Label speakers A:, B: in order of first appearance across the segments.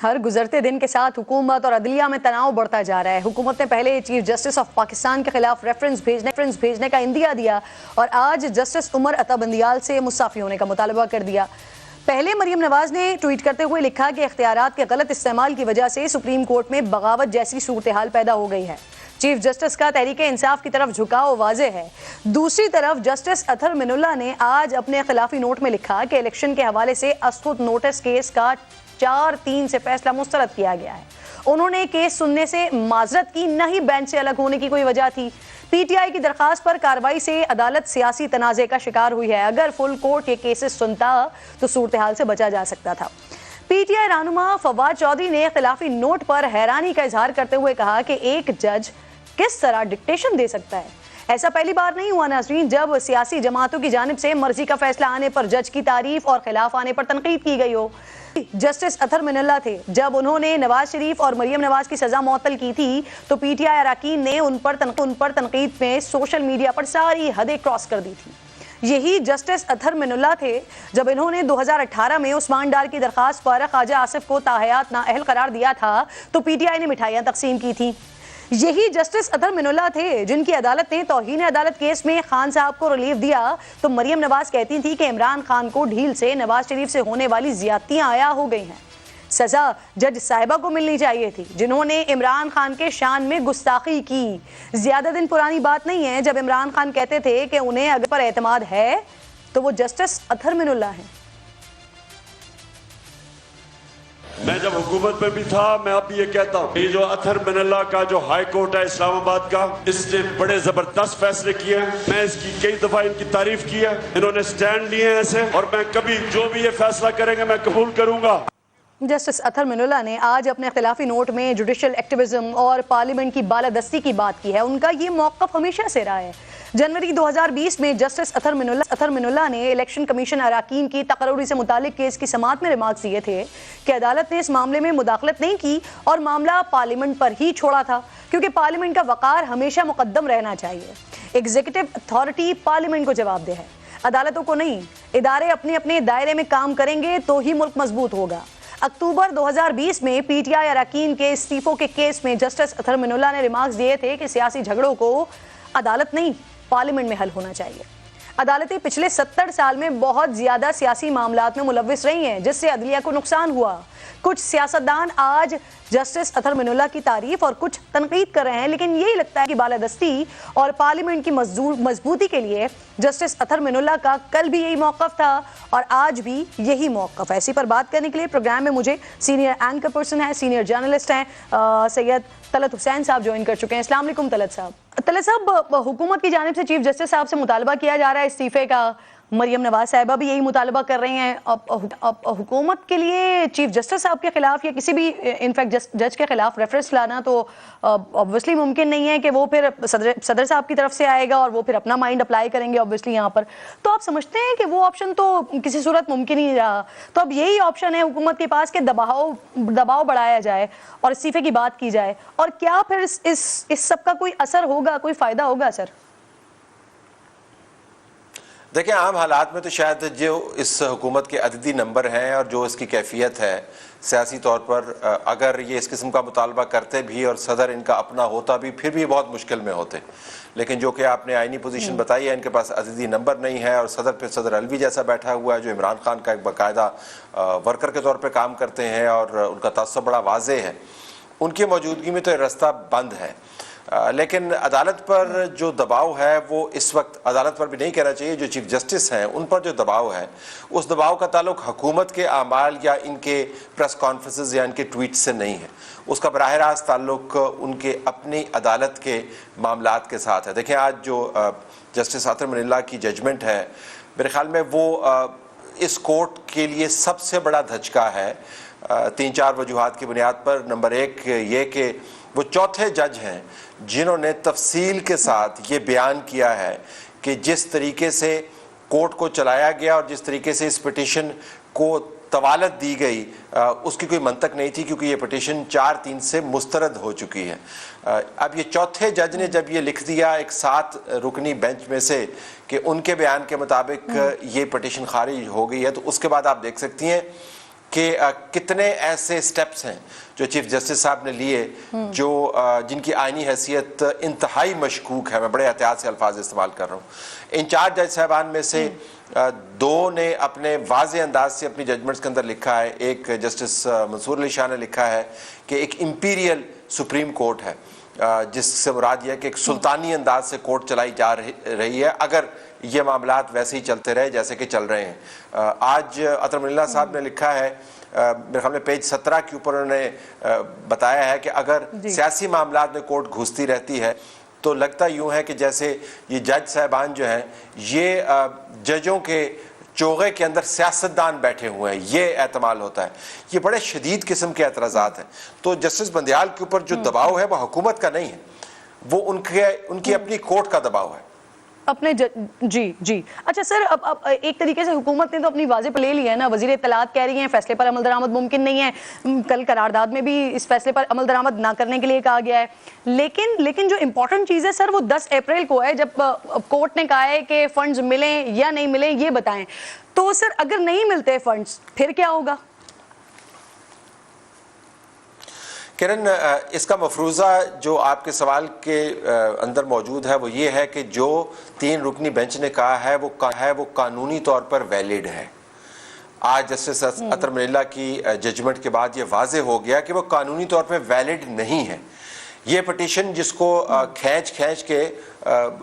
A: हर गुजरते दिन के साथ हुकूमत और अदलिया में तनाव बढ़ता जा रहा है। हुकूमत ने पहले चीफ जस्टिस ऑफ पाकिस्तान के खिलाफ रेफरेंस भेजने का इंदिया दिया और आज जस्टिस उमर अता बंदियाल से मुस्ताफी होने का मुतालबा कर दिया। पहले मरियम नवाज ने ट्वीट करते हुए लिखा कि इख्तियारात के गलत इस्तेमाल की वजह से सुप्रीम कोर्ट में बगावत जैसी सूरत हाल पैदा हो गई है। चीफ जस्टिस का तहरीक इंसाफ की तरफ झुकाव वाज़े है। दूसरी तरफ जस्टिस अतहर मिनुल्लाह ने आज अपने खिलाफी नोट में लिखा कि इलेक्शन के हवाले से असखुद नोटिस केस का 4-3 से फैसला मुस्तरद किया गया है। उन्होंने केस सुनने से माजरत की, न ही बेंच से अलग होने की कोई वजह थी। पीटीआई की दरखास्त पर कार्रवाई से अदालत सियासी तनाज़े का शिकार हुई है। अगर फुल कोर्ट ये केसेस सुनता तो सूरत हाल से बचा जा सकता था। पीटीआई रहनुमा फवाद चौधरी ने खिलाफी नोट पर हैरानी का इजहार करते हुए कहा कि एक जज किस तरह डिक्टेशन दे सकता है। ऐसा पहली बार नहीं हुआ नाज़रीन, जब सियासी जमातों की जानिब से मर्जी का फैसला आने पर जज की तारीफ और खिलाफ आने पर तनकीद की गई हो। जस्टिस अतहर मिनुल्लाह थे, जब उन्होंने नवाज शरीफ और मरियम नवाज की सजा मुअत्तल की थी तो पीटीआई अरकान ने उन पर तनकीद में सोशल मीडिया पर सारी हदें क्रॉस कर दी थी। यही जस्टिस अतहर मिनुल्लाह थे जब इन्होंने 2018 में उस्मान डार की दरखास्त पर ख्वाजा आसिफ को ताहयात नाअहल करार दिया था तो पीटीआई ने मिठाइयाँ तकसीम की थी। यही जस्टिस अतहर मिनुल्लाह थे जिनकी अदालत ने तौहीन अदालत केस में खान साहब को रिलीफ दिया तो मरियम नवाज कहती थी कि इमरान खान को ढील से नवाज शरीफ से होने वाली ज्यादतियां आया हो गई हैं। सजा जज साहिबा को मिलनी चाहिए थी जिन्होंने इमरान खान के शान में गुस्ताखी की। ज्यादा दिन पुरानी बात नहीं है जब इमरान खान कहते थे कि उन्हें अगर पर एतमाद है तो वो जस्टिस अतहर मिनुल्लाह हैं।
B: मैं जब हुकूमत में भी था, मैं अब ये कहता हूँ, ये जो अतहर मिनुल्लाह का जो हाई कोर्ट है इस्लामाबाद का, इसने बड़े जबरदस्त फैसले किए हैं। मैं इसकी कई दफा इनकी तारीफ की है, इन्होंने स्टैंड लिए हैं ऐसे, और मैं कभी जो भी ये फैसला करेंगे मैं कबूल करूंगा।
A: जस्टिस अतहर मिनुल्लाह ने आज अपने खिलाफी नोट में जुडिशल एक्टिविज्म और पार्लियामेंट की बालादस्ती की बात की है। उनका ये मौक़िफ़ हमेशा से रहा है। जनवरी 2020 में जस्टिस अतहर मिनुल्लाह ने इलेक्शन कमीशन अरकान की तकर्री से मुतालिक केस की समाअत में रिमार्क्स दिए थे कि अदालत ने इस मामले में मुदाखलत नहीं की और मामला पार्लियामेंट पर ही छोड़ा था, क्योंकि पार्लियामेंट का वक़ार हमेशा मुकद्दम रहना चाहिए। एग्जीक्यूटिव अथॉरिटी पार्लियामेंट को जवाबदेह है, अदालतों को नहीं। इदारे अपने अपने दायरे में काम करेंगे तो ही मुल्क मजबूत होगा। अक्टूबर 2020 में पीटीआई अरकान के इस्तीफों के केस में जस्टिस अतहर मिनुल्लाह ने रिमार्क्स दिए थे कि सियासी झगड़ों को अदालत नहीं पार्लियामेंट में हल होना चाहिए। अदालतें पिछले 70 साल में बहुत ज्यादा सियासी मामलात में मुलव्विस रही हैं, जिससे अदलिया को नुकसान हुआ। कुछ सियासतदान आज जस्टिस अतहर मिनुल्लाह की तारीफ और कुछ तनकीद कर रहे हैं, लेकिन यही लगता है कि बालादस्ती और पार्लियामेंट की मजबूती के लिए जस्टिस अतहर मिनुल्लाह का कल भी यही मौक़िफ़ था और आज भी यही मौक़िफ़ है। इसी पर बात करने के लिए प्रोग्राम में मुझे सीनियर एंकर पर्सन है, सीनियर जर्नलिस्ट हैं सैयद तलत हुसैन साहब ज्वाइन कर चुके हैं। अस्सलाम वालेकुम तलत साहब। तलत साहब, हुकूमत की जानिब से चीफ जस्टिस साहब से मुतालबा किया जा रहा है इस्तीफे का, मरियम नवाज साहिबा भी यही मुतालबा कर रही हैं। अब हुकूमत के लिए चीफ जस्टिस साहब के खिलाफ या किसी भी इनफैक्ट जज के खिलाफ रेफरेंस लाना तो ऑब्वियसली मुमकिन नहीं है कि वो फिर सदर साहब की तरफ से आएगा और वो फिर अपना माइंड अप्लाई करेंगे ऑब्वियसली यहाँ पर। तो आप समझते हैं कि वो ऑप्शन तो किसी सूरत मुमकिन ही नहीं रहा, तो अब यही ऑप्शन है हुकूमत के पास कि दबाव बढ़ाया जाए और इस्तीफे की बात की जाए, और क्या फिर इस सब का कोई असर होगा, कोई फायदा होगा सर?
C: देखिए, आम हालात में तो शायद जो इस हुकूमत के अददी नंबर हैं और जो इसकी कैफियत है सियासी तौर पर, अगर ये इस किस्म का मुतालबा करते भी और सदर इनका अपना होता भी फिर भी बहुत मुश्किल में होते। लेकिन जो कि आपने आईनी पोजीशन बताई है, इनके पास अददी नंबर नहीं है और सदर पे सदर अलवी जैसा बैठा हुआ है जो इमरान खान का एक बाकायदा वर्कर के तौर पर काम करते हैं और उनका तअस्सुब बड़ा वाज़े है। उनकी मौजूदगी में तो ये रास्ता बंद है। लेकिन अदालत पर जो दबाव है वो इस वक्त, अदालत पर भी नहीं कहना चाहिए, जो चीफ जस्टिस हैं उन पर जो दबाव है उस दबाव का ताल्लुक हुकूमत के आमाल या इनके प्रेस कॉन्फ्रेंसेस या इनके ट्वीट से नहीं है। उसका बराह रास्त ताल्लुक उनके अपनी अदालत के मामलात के साथ है। देखें, आज जो जस्टिस अतहर मिनुल्लाह की जजमेंट है, मेरे ख्याल में वो इस कोर्ट के लिए सबसे बड़ा धचका है 3-4 वजूहात की बुनियाद पर। नंबर 1 ये कि वो चौथे जज हैं जिन्होंने तफसील के साथ ये बयान किया है कि जिस तरीके से कोर्ट को चलाया गया और जिस तरीके से इस पिटीशन को तवालत दी गई उसकी कोई मंतक नहीं थी, क्योंकि ये पिटीशन 4-3 से मुस्तरद हो चुकी है। अब ये चौथे जज ने जब ये लिख दिया एक 7 रुकनी बेंच में से कि उनके बयान के मुताबिक ये पिटीशन खारिज हो गई है, तो उसके बाद आप देख सकती हैं कि कितने ऐसे स्टेप्स हैं जो चीफ जस्टिस साहब ने लिए जो जिनकी आईनी हैसियत इंतहाई मशकूक है। मैं बड़े एहतियात से अल्फाज इस्तेमाल कर रहा हूँ। इन 4 जज साहबान में से 2 ने अपने वाज़े अंदाज से अपनी जजमेंट्स के अंदर लिखा है। एक जस्टिस मंसूर अली शाह ने लिखा है कि एक इंपीरियल सुप्रीम कोर्ट है, जिससे मुराद यह कि एक सुल्तानी अंदाज से कोर्ट चलाई जा रही है अगर ये मामलात वैसे ही चलते रहे जैसे कि चल रहे हैं। आज अतर मनीला साहब ने लिखा है, मेरे ख्याल में पेज 17 के ऊपर उन्होंने बताया है कि अगर सियासी मामलात में कोर्ट घुसती रहती है तो लगता यूं है कि जैसे ये जज साहबान जो हैं ये जजों के चोगे के अंदर सियासतदान बैठे हुए हैं, ये एहतमाल होता है। ये बड़े शदीद किस्म के एतराज़ात हैं। तो जस्टिस बंदियाल के ऊपर जो दबाव है वो हुकूमत का नहीं है, वो उनकी अपनी कोर्ट का दबाव है
A: अपने जी। अच्छा सर, अब एक तरीके से हुकूमत ने तो अपनी वाज़े पर ले लिया है ना। वज़ीर इत्तलात कह रही हैं फैसले पर अमल दरामद मुमकिन नहीं है। कल करारदाद में भी इस फैसले पर अमल दरामद ना करने के लिए कहा गया है। लेकिन जो इंपॉर्टेंट चीज़ है सर वो 10 अप्रैल को है, जब कोर्ट ने कहा है कि फंड्स मिलें या नहीं मिलें ये बताएं। तो सर अगर नहीं मिलते फंड्स फिर क्या होगा?
C: किरण, इसका मफरूज़ा जो आपके सवाल के अंदर मौजूद है वो ये है कि जो 3 रुकनी बेंच ने कहा है वो कानूनी तौर पर वैलिड है। आज जस्टिस अतर मनीला की जजमेंट के बाद ये वाज़े हो गया कि वो कानूनी तौर पर वैलिड नहीं है। ये पिटीशन जिसको खींच के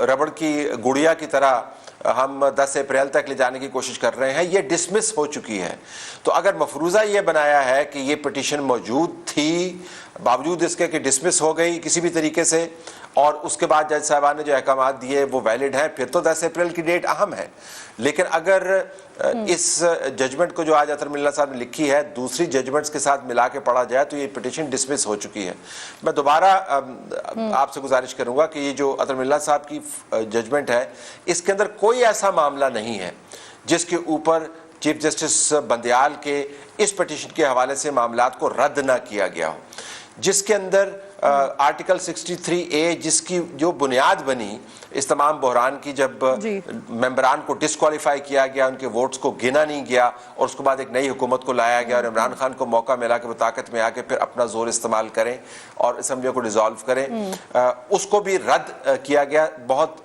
C: रबड़ की गुड़िया की तरह हम 10 अप्रैल तक ले जाने की कोशिश कर रहे हैं, ये डिसमिस हो चुकी है। तो अगर मफरूज़ा ये बनाया है कि ये पिटीशन मौजूद थी, बावजूद इसके कि डिसमिस हो गई किसी भी तरीके से, और उसके बाद जज साहबान ने जो अहकाम दिए वो वैलिड हैं, फिर तो 10 अप्रैल की डेट अहम है। लेकिन अगर इस जजमेंट को जो आज अतर मनीला साहब ने लिखी है दूसरी जजमेंट्स के साथ मिला के पढ़ा जाए तो ये पिटीशन डिसमिस हो चुकी है। मैं दोबारा आपसे गुजारिश करूंगा कि ये जो अतर मनीला साहब की जजमेंट है इसके अंदर कोई ऐसा मामला नहीं है जिसके ऊपर चीफ जस्टिस बंदियाल के इस पिटीशन के हवाले से मामलात को रद्द ना किया गया हो, जिसके अंदर आर्टिकल 63A जिसकी जो बुनियाद बनी इस तमाम बहरान की, जब मेंबरान को डिस्क्वालीफाई किया गया, उनके वोट्स को गिना नहीं गया और उसके बाद एक नई हुकूमत को लाया गया और इमरान खान को मौका मिला कि वो ताकत में आके फिर अपना जोर इस्तेमाल करें और असम्बलियों को डिसॉल्व करें, उसको भी रद्द किया गया बहुत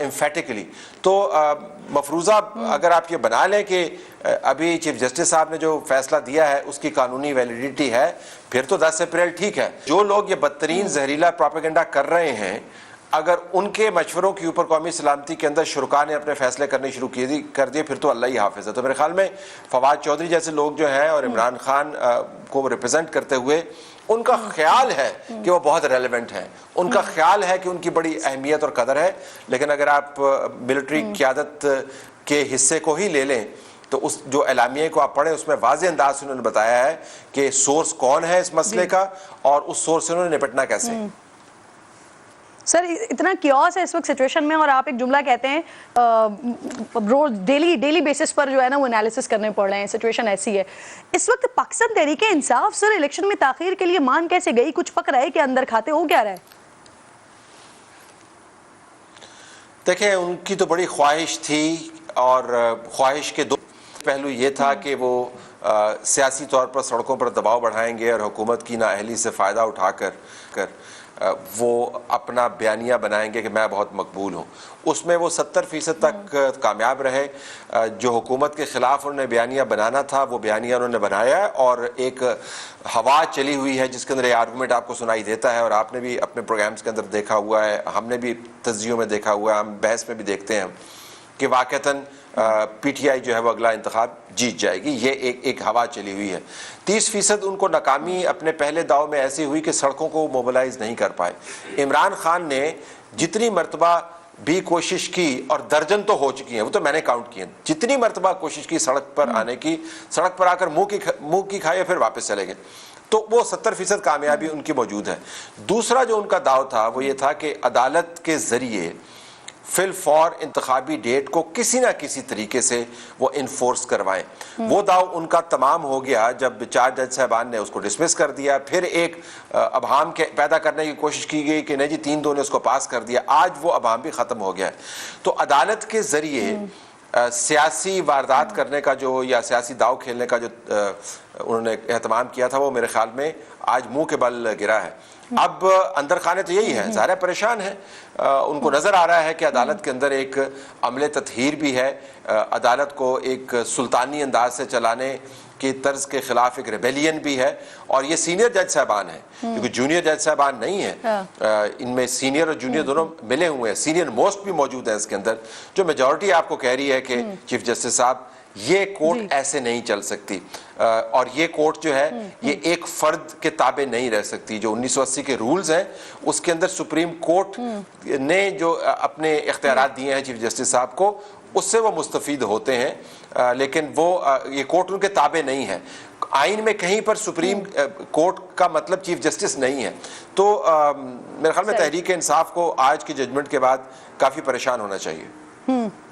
C: एम्फेटिकली। तो मफरूज़ा अगर आप ये बना लें कि अभी चीफ जस्टिस साहब ने जो फैसला दिया है उसकी कानूनी वैलिडिटी है, फिर तो 10 अप्रैल ठीक है। जो लोग ये बदतरीन जहरीला प्रोपेगेंडा कर रहे हैं, अगर उनके मशवरों के ऊपर कौमी सलामती के अंदर शुरा ने अपने फैसले करने शुरू कर दिए फिर तो अल्लाह ही हाफिज़ है। तो मेरे ख्याल में फवाद चौधरी जैसे लोग जो हैं और इमरान खान को रिप्रेजेंट करते हुए उनका ख्याल है कि वो बहुत रेलेवेंट हैं, उनका ख्याल है कि उनकी बड़ी अहमियत और कदर है। लेकिन अगर आप मिलिट्री क़यादत के हिस्से को ही ले लें तो उस जो एलामिये को आप पढ़ें उसमें वाज़े अंदाज से उन्होंने बताया है कि सोर्स कौन है इस मसले का और उस सोर्स से उन्होंने निपटना कैसे।
A: सर इतना क्योस है इस वक्त सिचुएशन में और आप एक जुमला कहते हैं रोज डेली बेसिस पर जो है ना वो एनालिसिस करने पड़ रहे हैं, सिचुएशन ऐसी है इस वक्त। पाकिस्तान तहरीक इंसाफ सर इलेक्शन में ताखीर के लिए मान कैसे गई? कुछ पक रहा है कि अंदर खाते हो क्या रहा है?
C: देखें, उनकी तो बड़ी ख्वाहिश थी और ख्वाहिश के 2 पहलू ये था कि वो सियासी तौर पर सड़कों पर दबाव बढ़ाएंगे और हुकूमत की नाअहली से फ़ायदा उठाकर वो अपना बयानिया बनाएंगे कि मैं बहुत मकबूल हूँ। उसमें वो 70% तक कामयाब रहे। जो हुकूमत के ख़िलाफ़ उन्होंने बयानिया बनाना था वो बयानिया उन्होंने बनाया और एक हवा चली हुई है जिसके अंदर ये आर्गूमेंट आपको सुनाई देता है और आपने भी अपने प्रोग्राम्स के अंदर देखा हुआ है, हमने भी तज्जियों में देखा हुआ है, हम बहस में भी देखते हैं कि वाक़तन PTI जो है वो अगला इंतखाब जीत जाएगी। ये एक हवा चली हुई है। 30% उनको नाकामी अपने पहले दाव में ऐसी हुई कि सड़कों को मोबिलाइज नहीं कर पाए। इमरान खान ने जितनी मरतबा भी कोशिश की और दर्जन तो हो चुकी हैं, वो तो मैंने काउंट किए, जितनी मरतबा कोशिश की सड़क पर आने की, सड़क पर आकर मुंह की खाई फिर वापस चले गए, तो वो 70% कामयाबी उनकी मौजूद है। दूसरा जो उनका दाव था वो ये था कि अदालत के ज़रिए फिल फॉर इंतखाबी डेट को किसी ना किसी तरीके से वो इन्फोर्स करवाएं। वो दाव उनका तमाम हो गया जब 4 जज साहबान ने उसको डिसमिस कर दिया। फिर एक अभाम के पैदा करने की कोशिश की गई कि नहीं जी 3-2 ने उसको पास कर दिया। आज वो अभाम भी ख़त्म हो गया है। तो अदालत के ज़रिए सियासी वारदात करने का जो या सियासी दाव खेलने का जो उन्होंने एहतमाम किया था वो मेरे ख्याल में आज मुंह के बल गिरा है। अब अंदर खाने तो यही है, ज़ाहिर परेशान है, उनको नज़र आ रहा है कि अदालत के अंदर एक अमले तत्हीर भी है, अदालत को एक सुल्तानी अंदाज से चलाने की तर्ज के खिलाफ एक रेबेलियन भी है। और ये सीनियर जज साहबान है, क्योंकि जूनियर जज साहबान नहीं है, इनमें सीनियर और जूनियर दोनों मिले हुए हैं, सीनियर मोस्ट भी मौजूद है इसके अंदर। जो मेजॉरिटी आपको कह रही है कि चीफ जस्टिस साहब ये कोर्ट ऐसे नहीं चल सकती, और ये कोर्ट जो है ये एक फर्द के ताबे नहीं रह सकती। जो 1980 के रूल्स हैं उसके अंदर सुप्रीम कोर्ट ने जो अपने इख्तियारात दिए हैं चीफ जस्टिस साहब को, उससे वो मुस्तफीद होते हैं, लेकिन वो ये कोर्ट उनके ताबे नहीं है। आइन में कहीं पर सुप्रीम कोर्ट का मतलब चीफ जस्टिस नहीं है। तो मेरे ख्याल में तहरीक इंसाफ को आज की जजमेंट के बाद काफ़ी परेशान होना चाहिए।